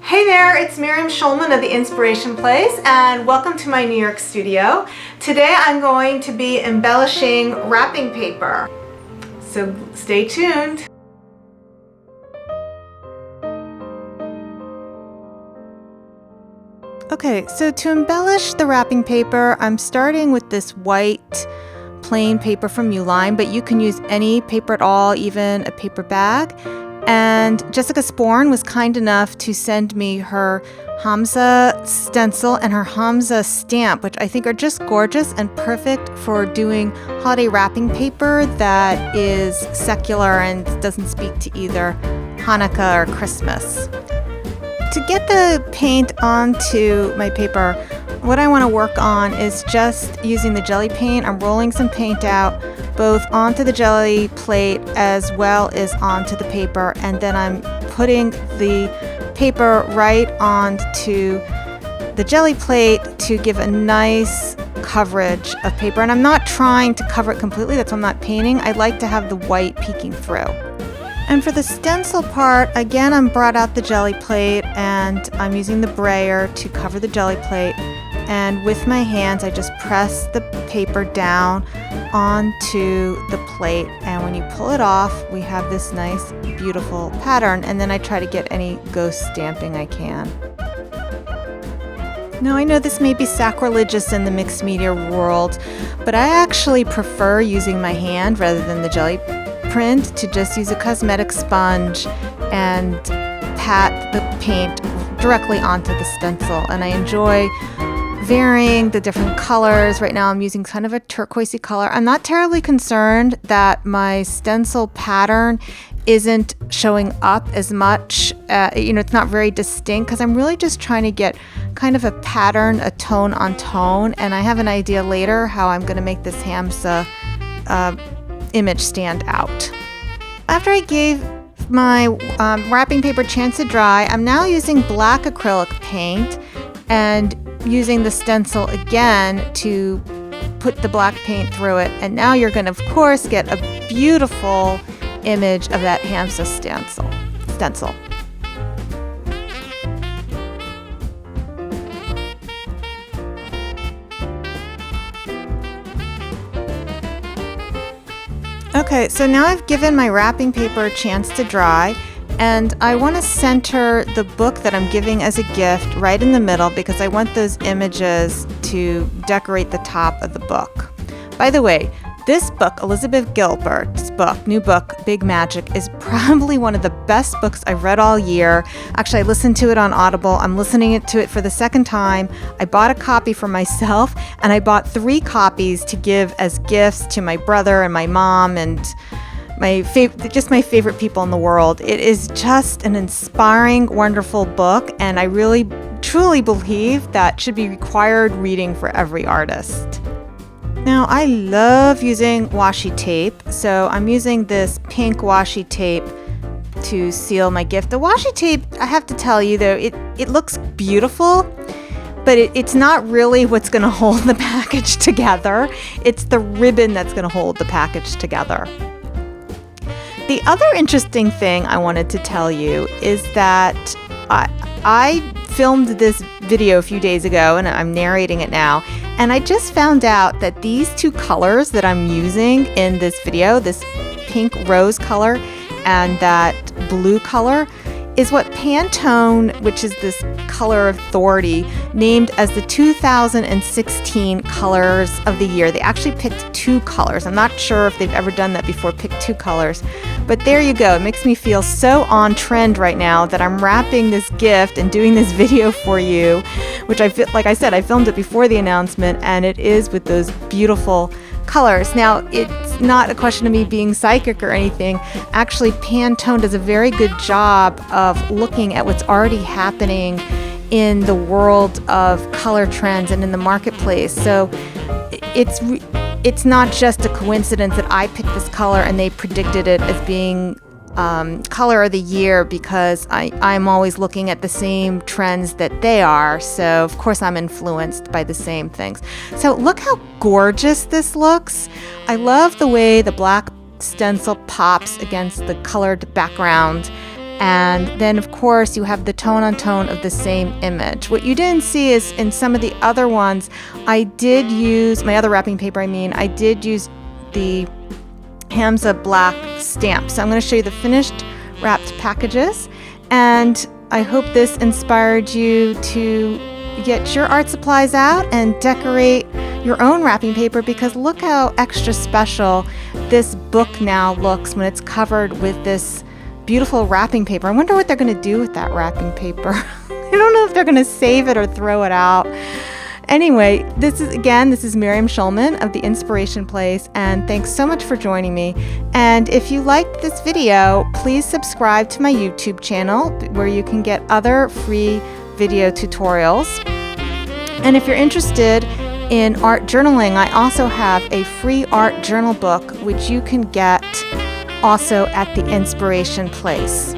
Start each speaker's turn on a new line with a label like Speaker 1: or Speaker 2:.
Speaker 1: Hey there, it's Miriam Schulman of The Inspiration Place, and welcome to my New York studio. Today I'm going to be embellishing wrapping paper, so stay tuned. Okay, so to embellish the wrapping paper, I'm starting with this white plain paper from Uline, but you can use any paper at all, even a paper bag. And Jessica Sporn was kind enough to send me her Hamza stencil and her Hamza stamp, which I think are just gorgeous and perfect for doing holiday wrapping paper that is secular and doesn't speak to either Hanukkah or Christmas. To get the paint onto my paper, what I want to work on is just using the jelly paint. I'm rolling some paint out both onto the jelly plate as well as onto the paper, and then I'm putting the paper right onto the jelly plate to give a nice coverage of paper. And I'm not trying to cover it completely, that's why I'm not painting. I like to have the white peeking through. And for the stencil part, again, I'm brought out the jelly plate and I'm using the brayer to cover the jelly plate. And with my hands, I just press the paper down onto the plate. And when you pull it off, we have this nice, beautiful pattern. And then I try to get any ghost stamping I can. Now, I know this may be sacrilegious in the mixed media world, but I actually prefer using my hand rather than the jelly print, to just use a cosmetic sponge and pat the paint directly onto the stencil. And I enjoy varying the different colors. Right now I'm using kind of a turquoisey color. I'm not terribly concerned that my stencil pattern isn't showing up as much. It's not very distinct because I'm really just trying to get kind of a pattern, a tone on tone. And I have an idea later how I'm going to make this Hamza image stand out. After I gave my wrapping paper a chance to dry, I'm now using black acrylic paint and using the stencil again to put the black paint through it. And now you're going to, of course, get a beautiful image of that Hamza stencil. Okay, so now I've given my wrapping paper a chance to dry, and I want to center the book that I'm giving as a gift right in the middle because I want those images to decorate the top of the book. By the way, this book, Elizabeth Gilbert's book, new book, Big Magic, is probably one of the best books I've read all year. Actually, I listened to it on Audible. I'm listening to it for the second time. I bought a copy for myself, and I bought 3 copies to give as gifts to my brother and my mom and my favorite people in the world. It is just an inspiring, wonderful book, and I really, truly believe that should be required reading for every artist. Now, I love using washi tape, so I'm using this pink washi tape to seal my gift. The washi tape, I have to tell you though, it looks beautiful, but it's not really what's going to hold the package together. It's the ribbon that's going to hold the package together. The other interesting thing I wanted to tell you is that I filmed this video a few days ago, and I'm narrating it now, and I just found out that these 2 colors that I'm using in this video, this pink rose color and that blue color, is what Pantone, which is this color authority, named as the 2016 colors of the year. They actually picked 2 colors. I'm not sure if they've ever done that before, picked 2 colors. But there you go. It makes me feel so on trend right now that I'm wrapping this gift and doing this video for you, which like I said, I filmed it before the announcement, and it is with those beautiful colors. Now, it's not a question of me being psychic or anything. Actually, Pantone does a very good job of looking at what's already happening in the world of color trends and in the marketplace. So it's not just a coincidence that I picked this color and they predicted it as being color of the year, because I'm always looking at the same trends that they are. So of course I'm influenced by the same things. So look how gorgeous this looks. I love the way the black stencil pops against the colored background. And then of course you have the tone on tone of the same image. What you didn't see is in some of the other ones, I did use, my other wrapping paper I did use the Hamza black stamp. So I'm going to show you the finished wrapped packages, and I hope this inspired you to get your art supplies out and decorate your own wrapping paper, because look how extra special this book now looks when it's covered with this beautiful wrapping paper. I wonder what they're going to do with that wrapping paper. I don't know if they're going to save it or throw it out. Anyway, this is Miriam Schulman of The Inspiration Place, and thanks so much for joining me. And if you liked this video, please subscribe to my YouTube channel where you can get other free video tutorials. And if you're interested in art journaling, I also have a free art journal book which you can get also at The Inspiration Place.